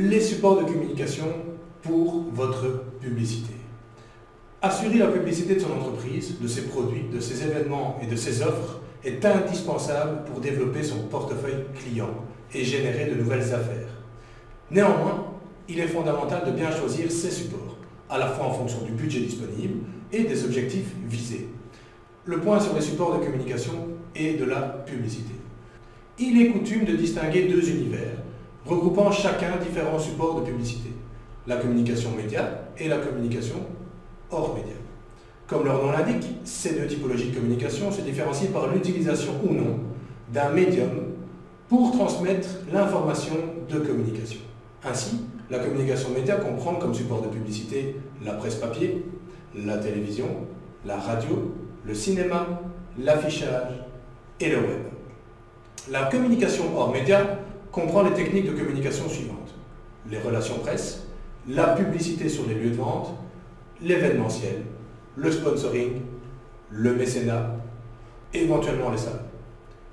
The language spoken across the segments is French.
les supports de communication pour votre publicité. Assurer la publicité de son entreprise, de ses produits, de ses événements et de ses offres est indispensable pour développer son portefeuille client et générer de nouvelles affaires. Néanmoins, il est fondamental de bien choisir ses supports, à la fois en fonction du budget disponible et des objectifs visés. Le point sur les supports de communication et de la publicité. Il est coutume de distinguer deux univers, regroupant chacun différents supports de publicité, la communication média et la communication hors média. Comme leur nom l'indique, ces deux typologies de communication se différencient par l'utilisation ou non d'un médium pour transmettre l'information de communication. Ainsi, la communication média comprend comme support de publicité la presse papier, la télévision, la radio, le cinéma, l'affichage et le web. La communication hors média comprend les techniques de communication suivantes: les relations presse, la publicité sur les lieux de vente, l'événementiel, le sponsoring, le mécénat, éventuellement les salles.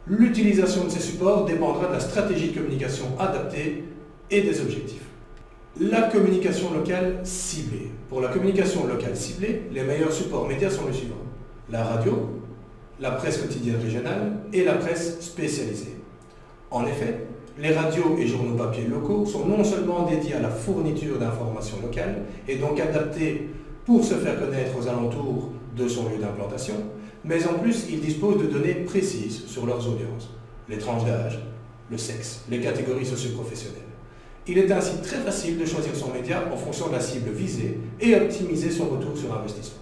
L'utilisation de ces supports dépendra de la stratégie de communication adaptée et des objectifs. La communication locale ciblée. Pour la communication locale ciblée, les meilleurs supports médias sont les suivants: la radio, la presse quotidienne régionale et la presse spécialisée. En effet, les radios et journaux papier locaux sont non seulement dédiés à la fourniture d'informations locales et donc adaptés pour se faire connaître aux alentours de son lieu d'implantation, mais en plus ils disposent de données précises sur leurs audiences, les tranches d'âge, le sexe, les catégories socio-professionnelles. Il est ainsi très facile de choisir son média en fonction de la cible visée et optimiser son retour sur investissement.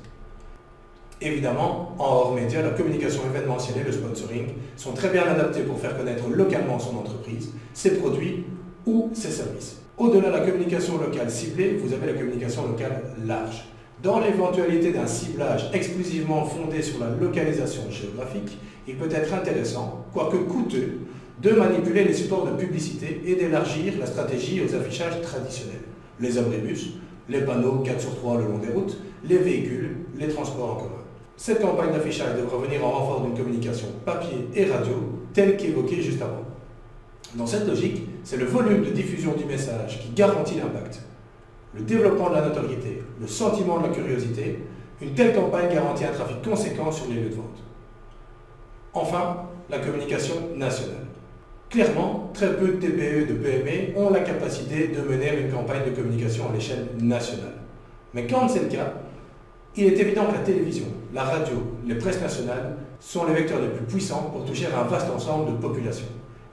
Évidemment, en hors média, la communication événementielle et le sponsoring sont très bien adaptés pour faire connaître localement son entreprise, ses produits ou ses services. Au-delà de la communication locale ciblée, vous avez la communication locale large. Dans l'éventualité d'un ciblage exclusivement fondé sur la localisation géographique, il peut être intéressant, quoique coûteux, de manipuler les supports de publicité et d'élargir la stratégie aux affichages traditionnels. Les abribus, les panneaux 4/3 le long des routes, les véhicules, les transports en commun. Cette campagne d'affichage devra venir en renfort d'une communication papier et radio, telle qu'évoquée juste avant. Dans cette logique, c'est le volume de diffusion du message qui garantit l'impact. Le développement de la notoriété, le sentiment de la curiosité, une telle campagne garantit un trafic conséquent sur les lieux de vente. Enfin, la communication nationale. Clairement, très peu de TPE et de PME ont la capacité de mener une campagne de communication à l'échelle nationale. Mais quand c'est le cas, il est évident que la télévision, la radio, les presses nationales sont les vecteurs les plus puissants pour toucher à un vaste ensemble de populations.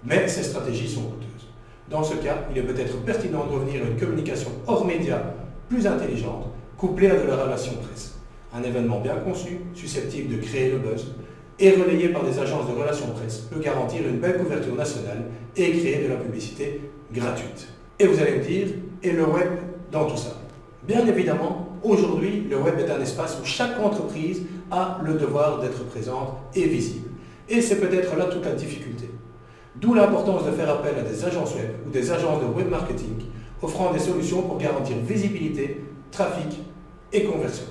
Mais ces stratégies sont coûteuses. Dans ce cas, il est peut-être pertinent de revenir à une communication hors média plus intelligente, couplée à de la relation presse. Un événement bien conçu, susceptible de créer le buzz, et relayé par des agences de relations presse, peut garantir une belle couverture nationale et créer de la publicité gratuite. Et vous allez me dire, et le web dans tout ça? Bien évidemment, aujourd'hui, le web est un espace où chaque entreprise a le devoir d'être présente et visible. Et c'est peut-être là toute la difficulté. D'où l'importance de faire appel à des agences web ou des agences de web marketing offrant des solutions pour garantir visibilité, trafic et conversion.